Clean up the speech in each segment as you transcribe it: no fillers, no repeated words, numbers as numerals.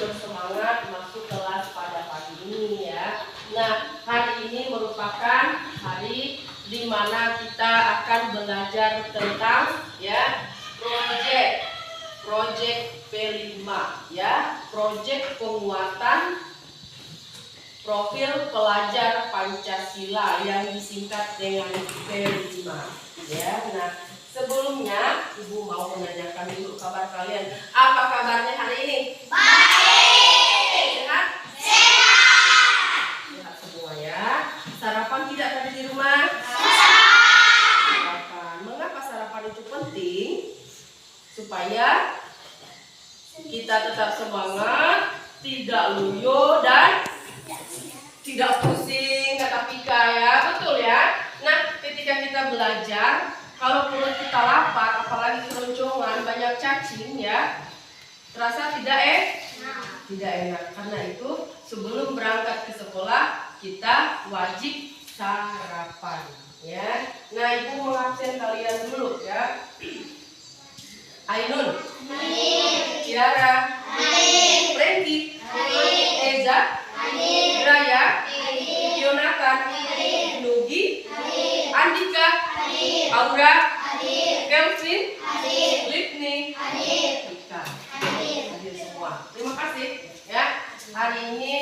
bersemangat masuk kelas pada pagi ini ya. Nah, hari ini merupakan hari di mana kita akan belajar tentang ya proyek P5 ya, proyek penguatan profil pelajar Pancasila yang disingkat dengan P5 ya. Nah, sebelumnya Ibu mau menanyakan dulu kabar kalian. Apa kabarnya hari ini? Baik. Sehat? Sehat semua ya. Sarapan tidak tadi di rumah? Sarapan. Mengapa sarapan itu penting? Supaya kita tetap semangat, tidak loyo dan tidak pusing, kata Pika ya. Betul ya? Nah, ketika kita belajar, kalau perut kita lapar, apalagi keroncongan, banyak cacing ya, terasa tidak enak. Karena itu sebelum berangkat ke sekolah kita wajib sarapan ya. Nah, Ibu mengabsen kalian dulu ya. Ainun, Tiara, Franky, Eza, Raya, Yonatan, Nugi, Andika, Aura, Kelvin, Livni, Ika. Hadir semua. Terima kasih ya. Hari ini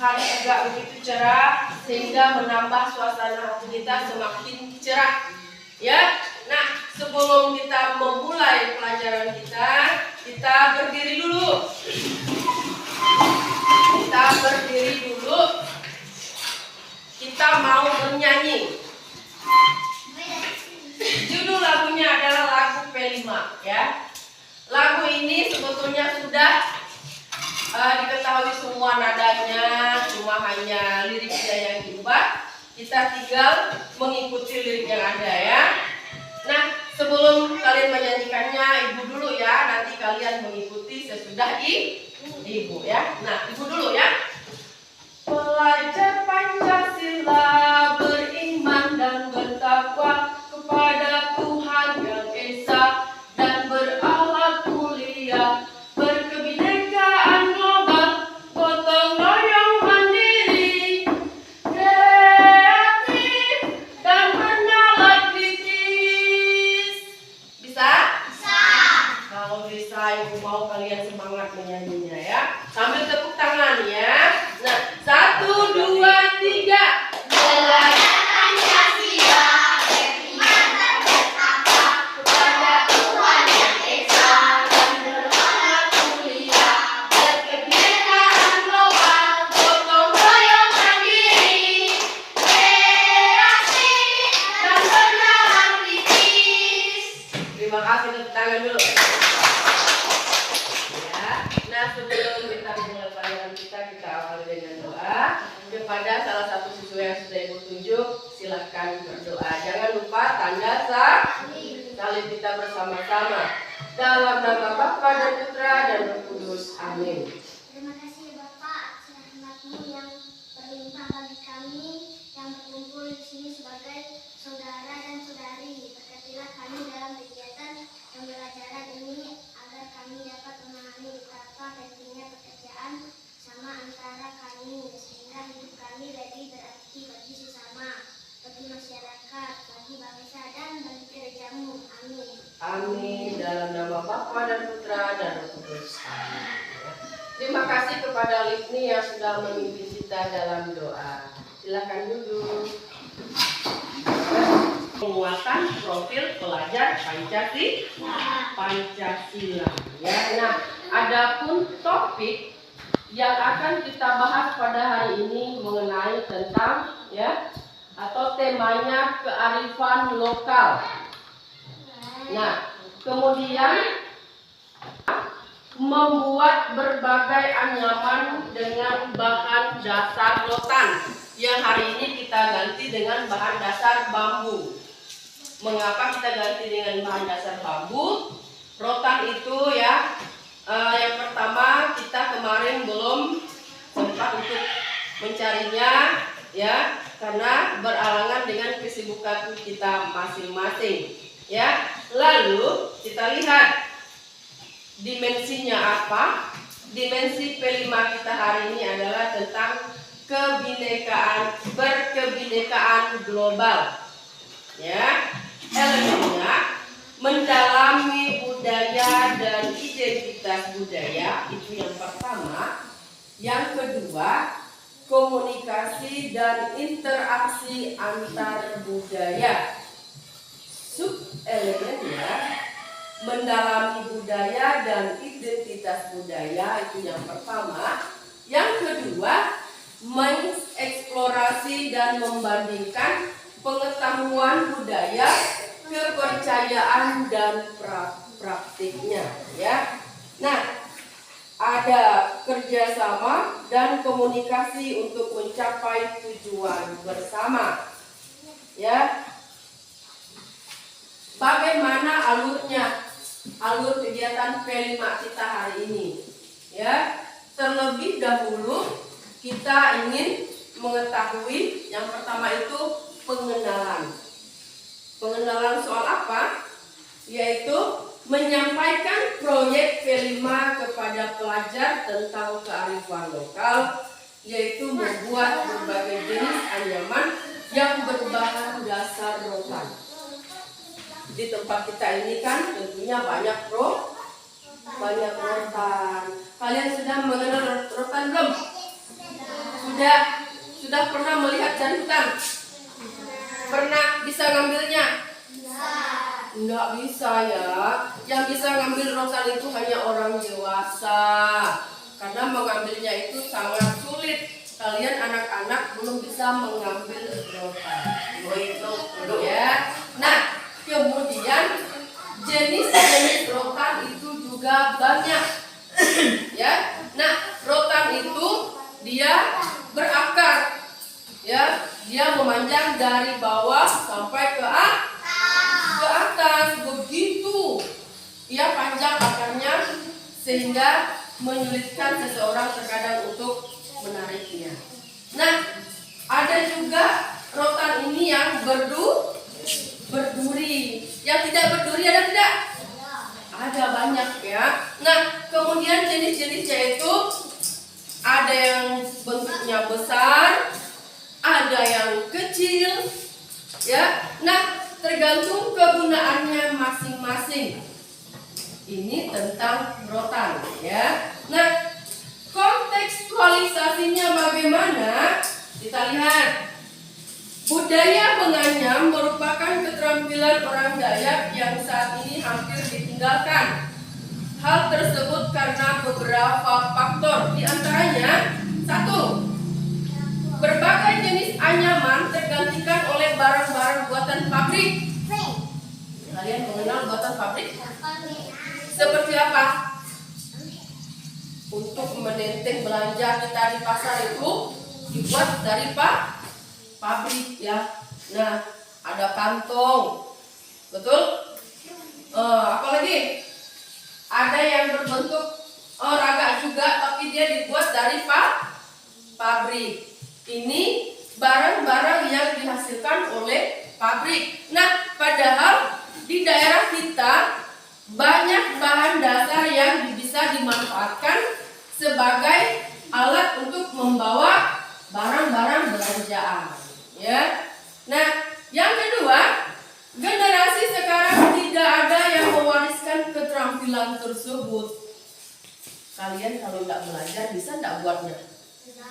hari agak begitu cerah sehingga menambah suasana hati kita semakin cerah ya. Nah, sebelum kita memulai pelajaran kita berdiri dulu. Kita mau bernyanyi. Judul lagunya adalah lagu P5 ya. Lagu ini sebetulnya sudah diketahui semua nadanya, cuma hanya liriknya yang diubah. Kita tinggal mengikuti lirik yang ada ya. Nah, sebelum kalian menyanyikannya, Ibu dulu ya. Nanti kalian mengikuti sesudah Ibu ya. Nah, Ibu dulu ya. Pelajar Pancasila beriman dan bertakwa kepada Tuhan Yang Esa dan berakhlak mulia, berkebinekaan global, gotong royong mandiri, kreatif dan bernalar kritis. Bisa? Bisa. Kalau bisa, Ibu mau kalian semangat menyanyinya ya. Sambil tepuk tangan ya. Nah, 1, 2, 3. Belajar Pancasila, beriman dan bertakwa kepada Tuhan Yang Esa dan berakhlak mulia, berkebinekaan global, gotong royong mandiri, kreatif dan bernalar kritis. Terima kasih, tepuk tangan dulu. Nah, sebelum kita mulai pelajaran kita awali dengan doa kepada salah satu siswa yang sudah Ibu tunjuk. Silakan berdoa. Jangan lupa tanda salib kita bersama-sama. Dalam nama Bapa dan Putra dan Roh Kudus. Amin. Terima kasih Bapak atas rahmat-Mu yang berlimpah bagi kami yang berkumpul di sini sebagai saudara dan saudari. Berkatilah kami dalam kegiatan pembelajaran ini agar kami dapat memahami betapa pentingnya pekerjaan sama antara kami, sehingga hidup kami lebih berarti bagi sesama, bagi masyarakat, bagi bangsa dan bagi gereja-Mu. Amin. Amin. Dalam nama Bapa dan Putra dan Roh Kudus. Amin. Terima kasih kepada Livni yang sudah memimpin kita dalam doa. Silakan duduk. Penguatan profil pelajar Pancasila. Ya, nah, adapun topik yang akan kita bahas pada hari ini mengenai tentang ya atau temanya kearifan lokal. Nah, kemudian membuat berbagai anyaman dengan bahan dasar rotan yang hari ini kita ganti dengan bahan dasar bambu. Mengapa kita ganti dengan bahan dasar bambu? Rotan itu ya, yang pertama kita kemarin belum sempat untuk mencarinya ya, karena beralangan dengan kesibukan kita masing-masing ya. Lalu kita lihat dimensinya apa, dimensi P5 kita hari ini adalah tentang berkebinekaan global. Ya, elemennya mendalami budaya dan identitas budaya, itu yang pertama. Yang kedua, komunikasi dan interaksi antar budaya. Sub-elemennya mendalami budaya dan identitas budaya, itu yang pertama. Yang kedua, mengeksplorasi dan membandingkan pengetahuan budaya, kepercayaan dan praktiknya, ya. Nah, ada kerjasama dan komunikasi untuk mencapai tujuan bersama, ya. Bagaimana alur kegiatan P5 kita hari ini, ya. Terlebih dahulu kita ingin mengetahui yang pertama itu pengenalan. Pengenalan soal apa? Yaitu menyampaikan proyek P5 kepada pelajar tentang kearifan lokal, yaitu membuat berbagai jenis anyaman yang berbahan dasar rotan. Di tempat kita ini kan tentunya banyak rotan. Kalian sudah mengenal rotan belum? Sudah pernah melihat jantan? Pernah bisa ngambilnya? Enggak bisa ya. Yang bisa ngambil rotan itu hanya orang dewasa. Karena mengambilnya itu sangat sulit. Kalian anak-anak belum bisa mengambil rotan. Ya. Nah, kemudian jenis-jenis rotan itu juga banyak. Ya. Nah, rotan itu dia berakar. Ya, dia memanjang dari bawah sampai ke atas, begitu. Ia panjang akarnya sehingga menyulitkan seseorang terkadang untuk menariknya. Nah, ada juga rotan ini yang berduri. Yang tidak berduri ada tidak? Ada banyak ya. Nah, kemudian jenis-jenisnya itu ada yang bentuknya besar, ada yang kecil, ya. Nah, tergantung kegunaannya masing-masing. Ini tentang rotan, ya. Nah, kontekstualisasinya bagaimana? Kita lihat. Budaya menganyam merupakan keterampilan orang Dayak yang saat ini hampir ditinggalkan. Hal tersebut karena beberapa faktor, di antaranya 1. Berbagai jenis anyaman tergantikan oleh barang-barang buatan pabrik. Kalian mengenal buatan pabrik? Seperti apa? Untuk menenteng belanja kita di pasar itu dibuat dari pabrik ya. Nah, ada kantong, betul? Apalagi? Ada yang berbentuk raga juga, tapi dia dibuat dari pabrik. Ini barang-barang yang dihasilkan oleh pabrik. Nah, padahal di daerah kita banyak bahan dasar yang bisa dimanfaatkan sebagai alat untuk membawa barang-barang belanjaan. Ya. Nah, yang kedua, generasi sekarang tidak ada yang mewariskan keterampilan tersebut. Kalian kalau tidak belajar bisa tidak buatnya?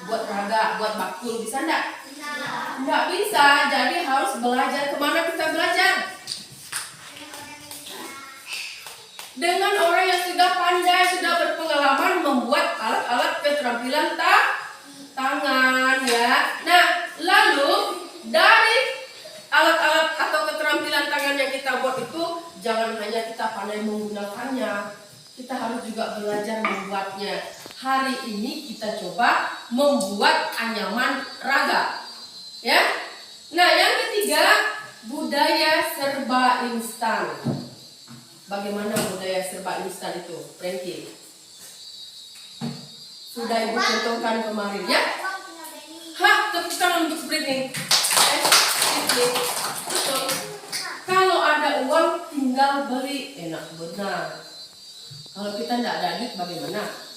Buat raga, buat bakul bisa tidak? Tidak bisa, jadi harus belajar. Kemana kita belajar? Dengan orang yang sudah pandai, sudah berpengalaman membuat alat-alat keterampilan tangan ya. Nah, lalu dari alat-alat atau keterampilan tangan yang kita buat itu jangan hanya kita pandai menggunakannya, kita harus juga belajar membuatnya. Hari ini kita coba membuat anyaman raga, ya. Nah, yang ketiga, budaya serba instan. Bagaimana budaya serba instan itu, Frankie? Sudah Ibu contohkan kemarin, ya? Tepuk tangan untuk Frankie. Betul. Kalau ada uang tinggal beli, enak benar. Kalau kita tidak ada duit bagaimana?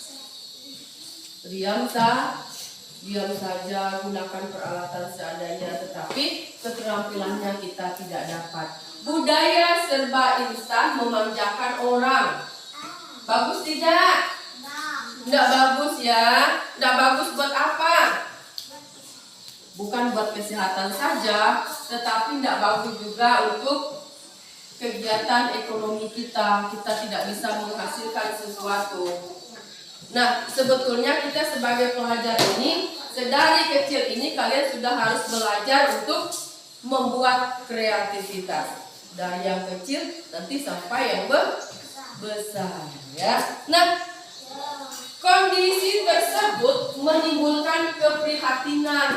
diam saja, gunakan peralatan seadanya, tetapi keterampilannya kita tidak dapat. Budaya serba instan memanjakan orang. Bagus tidak? Tidak bagus ya. Tidak bagus buat apa? Bukan buat kesehatan saja, tetapi tidak bagus juga untuk kegiatan ekonomi kita. Kita tidak bisa menghasilkan sesuatu. Nah, sebetulnya kita sebagai pelajar ini, sedari kecil ini kalian sudah harus belajar untuk membuat kreativitas. Dari yang kecil nanti sampai yang besar ya. Nah, kondisi tersebut menimbulkan keprihatinan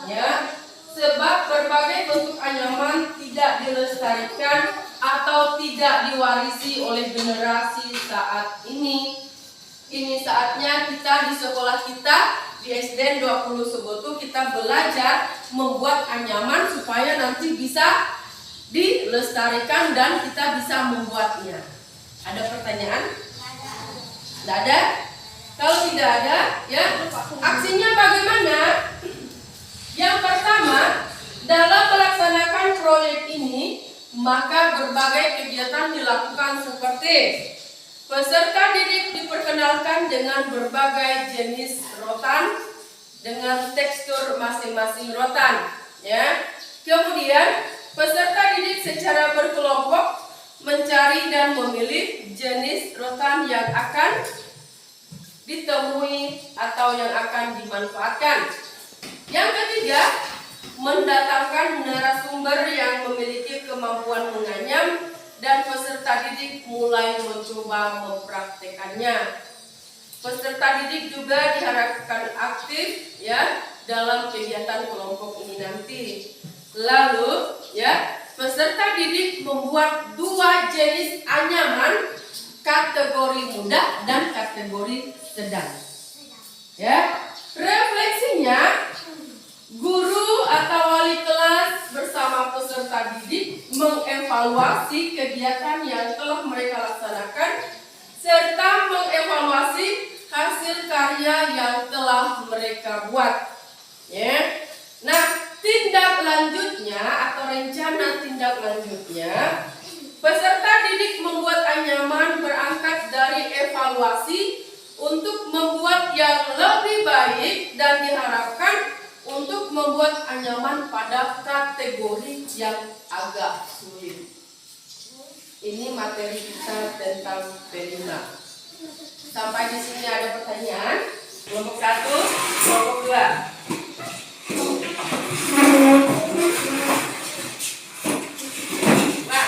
ya, sebab berbagai bentuk anyaman tidak dilestarikan atau tidak diwarisi oleh generasi saat ini. Ini saatnya kita di sekolah kita di SDN 20 Sebotu kita belajar membuat anyaman supaya nanti bisa dilestarikan dan kita bisa membuatnya. Ada pertanyaan? Tidak ada? Kalau tidak ada, ya aksinya bagaimana? Yang pertama, dalam melaksanakan proyek ini, maka berbagai kegiatan dilakukan seperti peserta didik diperkenalkan dengan berbagai jenis rotan dengan tekstur masing-masing rotan, ya. Kemudian peserta didik secara berkelompok mencari dan memilih jenis rotan yang akan ditemui atau yang akan dimanfaatkan. Yang ketiga, mendatangkan narasumber yang memiliki kemampuan menganyam dan peserta didik mulai mencoba mempraktekannya. Peserta didik juga diharapkan aktif ya dalam kegiatan kelompok ini nanti. Lalu ya, peserta didik membuat 2 jenis anyaman, kategori mudah dan kategori sedang. Ya, refleksinya guru atau wali kelas bersama peserta didik mengevaluasi kegiatan yang telah mereka laksanakan serta mengevaluasi hasil karya yang telah mereka buat. Ya. Nah, tindak lanjutnya atau rencana tindak lanjutnya, peserta didik membuat anyaman berangkat dari evaluasi untuk membuat yang lebih baik dan diharapkan untuk membuat anyaman pada kategori yang agak sulit. Ini materi kita tentang P5. Sampai di sini ada pertanyaan? Kelompok 1, kelompok 2. Nah,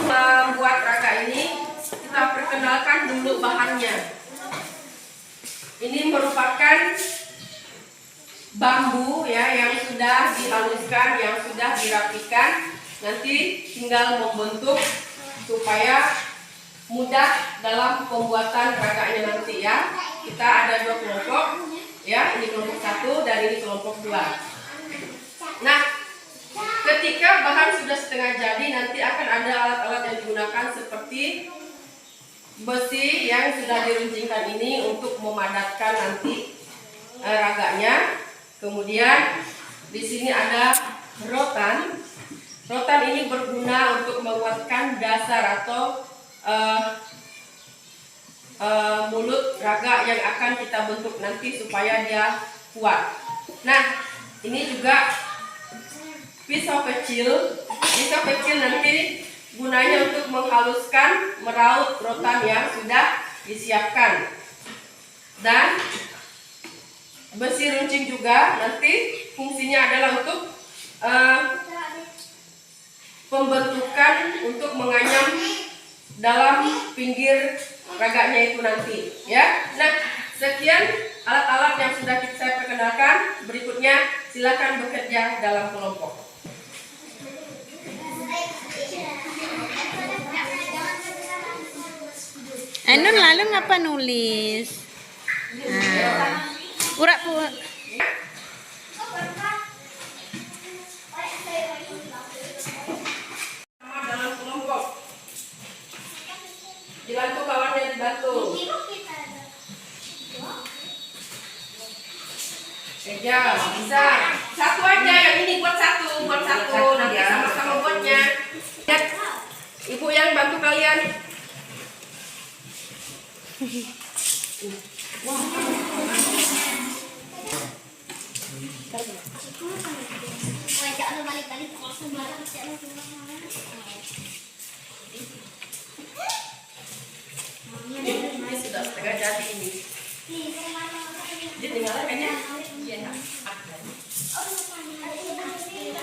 membuat raga ini kita perkenalkan dulu bahannya. Ini merupakan bambu ya yang sudah dihaluskan, yang sudah dirapikan. Nanti tinggal membentuk supaya mudah dalam pembuatan raganya nanti ya. Kita ada 2 kelompok ya, ini kelompok 1 dan ini kelompok 2. Nah, ketika bahan sudah setengah jadi, nanti akan ada alat-alat yang digunakan seperti besi yang sudah diruncingkan ini untuk memadatkan nanti raganya. Kemudian di sini ada rotan. Rotan ini berguna untuk menguatkan dasar atau mulut raga yang akan kita bentuk nanti supaya dia kuat. Nah, ini juga pisau kecil. Pisau kecil nanti gunanya untuk menghaluskan, meraut rotan yang sudah disiapkan. Dan besi runcing juga nanti fungsinya adalah untuk pembentukan untuk menganyam dalam pinggir raganya itu nanti ya. Nah, sekian alat-alat yang sudah saya perkenalkan. Berikutnya silakan bekerja dalam kelompok. Anu lalu ngapa nulis? Pura-pura. Dalam kelompok. Dibantu kawannya, dibantu. Ya, bisa. Satu aja, yang ini buat satu. Nanti sama-sama buatnya. Lihat, ibu yang bantu kalian. Jangan balik-balik kalau sembarang jangan Ini sudah setengah jadi ini. Jadi tinggal kayaknya.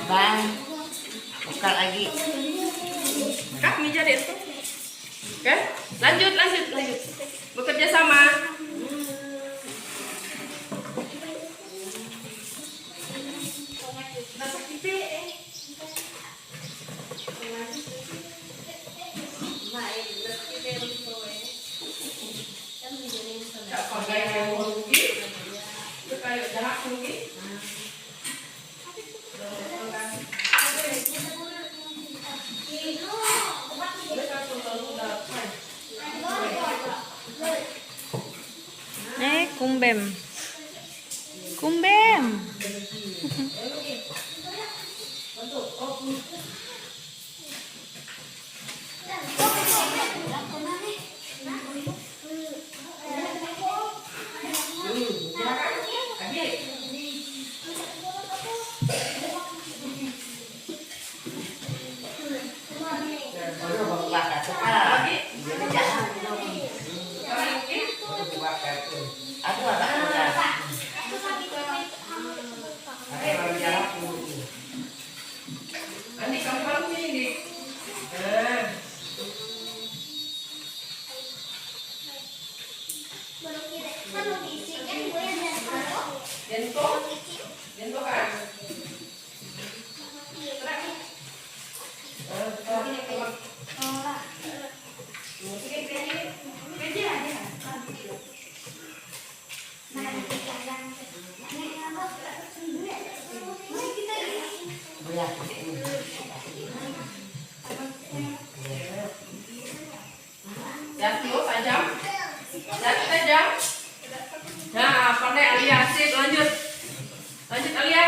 Bang, buka lagi. Kami jadi itu. Oke, lanjut. Bekerja sama. Tak pakai yang rugi. Itu kayak jahat rugi. Kumbem. Kumbem. Andi kamu sini di. Jento kan. Tajam. Nah, pandai Alia, sip, lanjut Alia.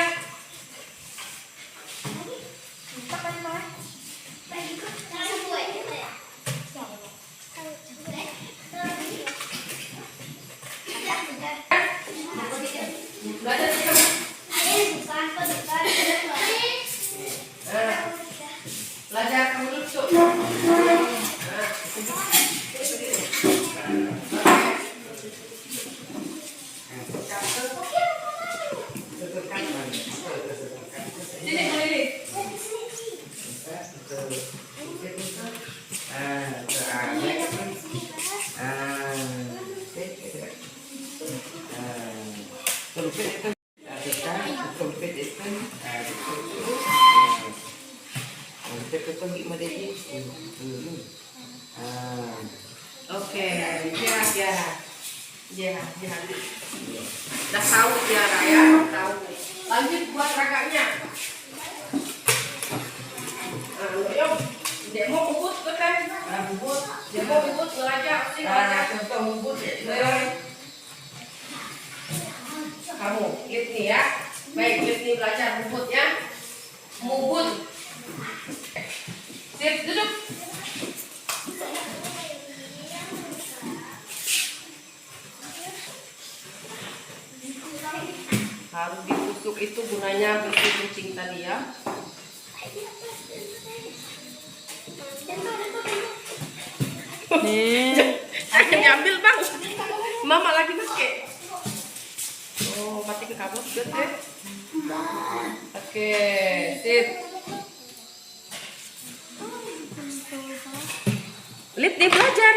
Belajar sih kamu. Belajar kamu duduk. Oke, Tiara. Dah tahu Tiara ya, tahu. Lanjut buat raganya. Yuk, dia mau bubut kan? Bubut. Dia mau bubut belajar, sih belajar. Contoh bubut ya. Kamu, lihat nih ya. Baik, lihat nih belajar bubut ya. Bubut. Sip, duduk. Harus ditusuk, itu gunanya bersih kucing tadi ya. Diambil bang, mama lagi pakai. Oh, mati ke kabut good deh. Oke, sip. Lip nih belajar.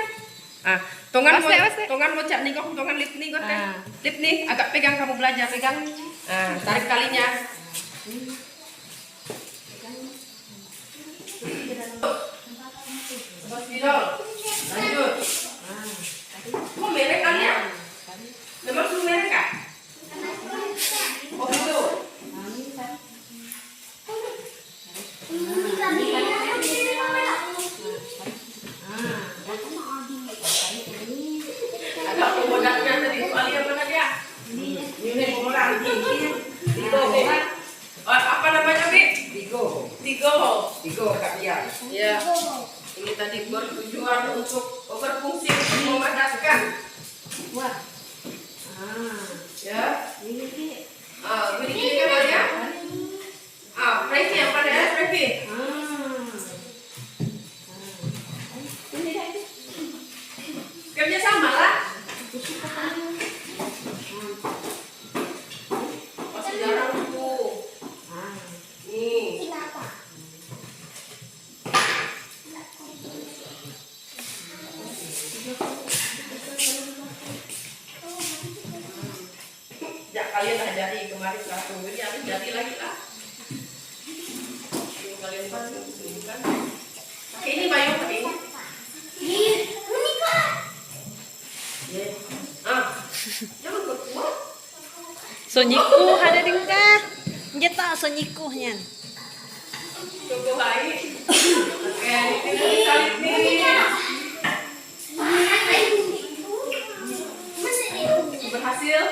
Tongan mau cak nih, tongan lip nih got kan. Lip nih agak pegang, kamu belajar pegang. Tarik kalinya. Spidol. Lanjut. Kok merek kalian? Memang suruh merek kah? Oh gitu. Agak pemodalnya tadi, Alia mana dia? Ini pemodal. Ya, ini tadi bertujuan untuk berfungsi memadatkan. Wah. Ya. Begini kan ya? Frankie yang pada ya, Frankie. Kerja sama lah. Masih jarang tuh. Nih. Ya kalian dah jadi kemarin satu, jadi harus jadi lagi lah. Ini kalian masuk sini kan? Pakai ini bayang pakai ini. Jangan berkuat. Sonyiku ada dengkar. Jeta sonyikuhnya. Coba baik. Oke, ini salib nih. Berhasil.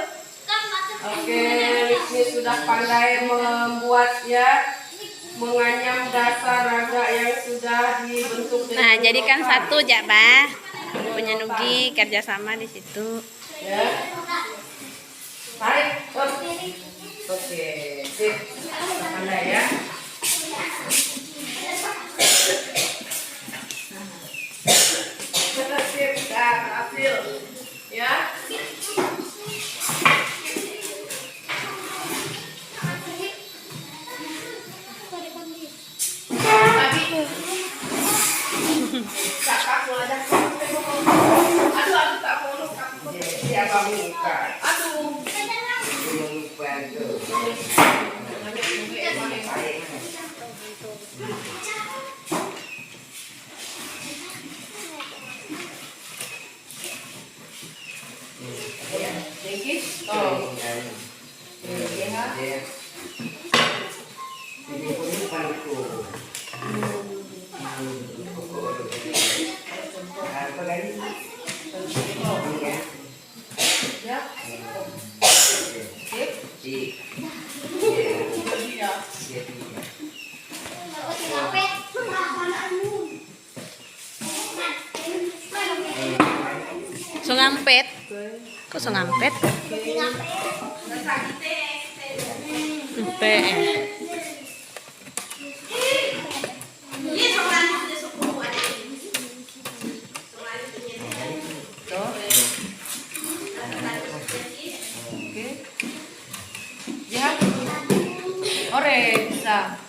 Oke, ini sudah pandai membuat ya, menganyam dasar raga yang sudah dibentuk. Nah, jadikan satu ya, Bah. Punya Nugi kerjasama di situ. Ya. Tarik. Oke, sip. Pandai ya. Sip, berhasil. Ya. Kakak mau aja. Aduh, tak mau lupa. Siapa lupa? Aduh. Lupa tuh. Sedikit. Oh. Ya. Ini pun palku. Apa lagi? Ya. Sip. Sip. Sungampet. Kok sungampet? Empe. Ya. Ore bisa.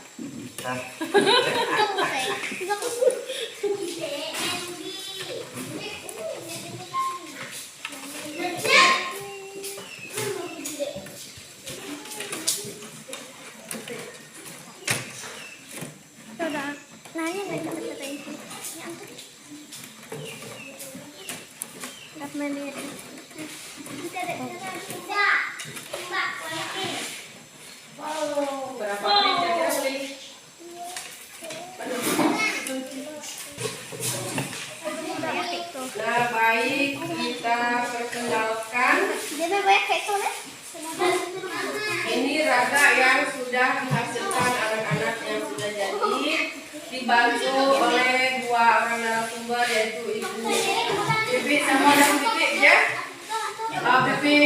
Berapa menit kira-kira beli? Nah, baik, kita perkenalkan. Ini raga yang sudah dihasilkan anak-anak yang sudah jadi, dibantu oleh dua orang narasumber, yaitu Ibu Bibi sama dan Bibi ya. Bibi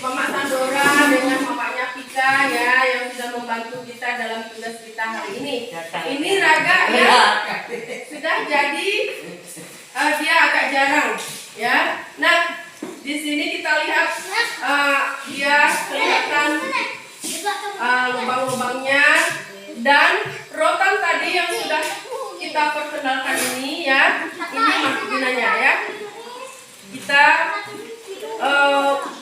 Mama Sandora dengan mamanya Pika ya, yang sudah membantu kita dalam tugas kita hari ini. Ini raga ya sudah jadi, dia agak jarang ya. Nah, di sini kita lihat dia kelihatan lubang-lubangnya, dan rotan tadi yang sudah kita perkenalkan ini ya, ini gunanya ya. Kita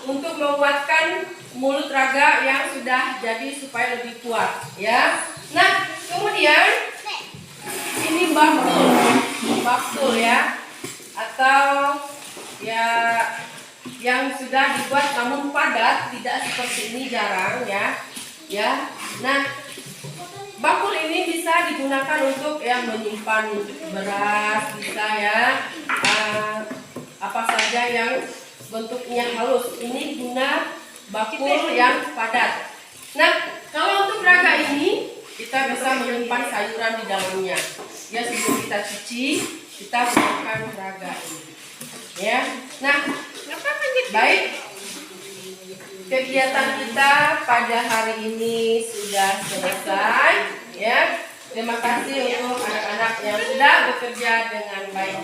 untuk menguatkan mulut raga yang sudah jadi supaya lebih kuat ya. Nah, kemudian ini bakul ya, atau ya yang sudah dibuat namun padat, tidak seperti ini, jarang ya. Nah, bakul ini bisa digunakan untuk yang menyimpan beras, bisa ya, apa saja yang bentuknya halus. Ini guna bakul yang padat. Nah, kalau untuk raga ini kita bisa menyimpan sayuran di dalamnya. Ya, sebelum kita cuci, kita gunakan peraga ini. Ya, nah, baik. Kegiatan kita pada hari ini sudah selesai. Ya, terima kasih untuk anak-anak yang sudah bekerja dengan baik.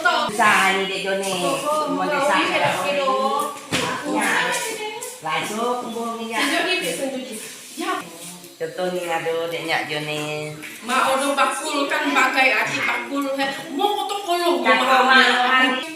Usaha ni Dek Joni. Mau desa langsung kumpul minyak. Contoh ni ada Dek Nyak Joni. Mak odong bakul kan bagai adik bakul. Mau potong kolong. Cakap mak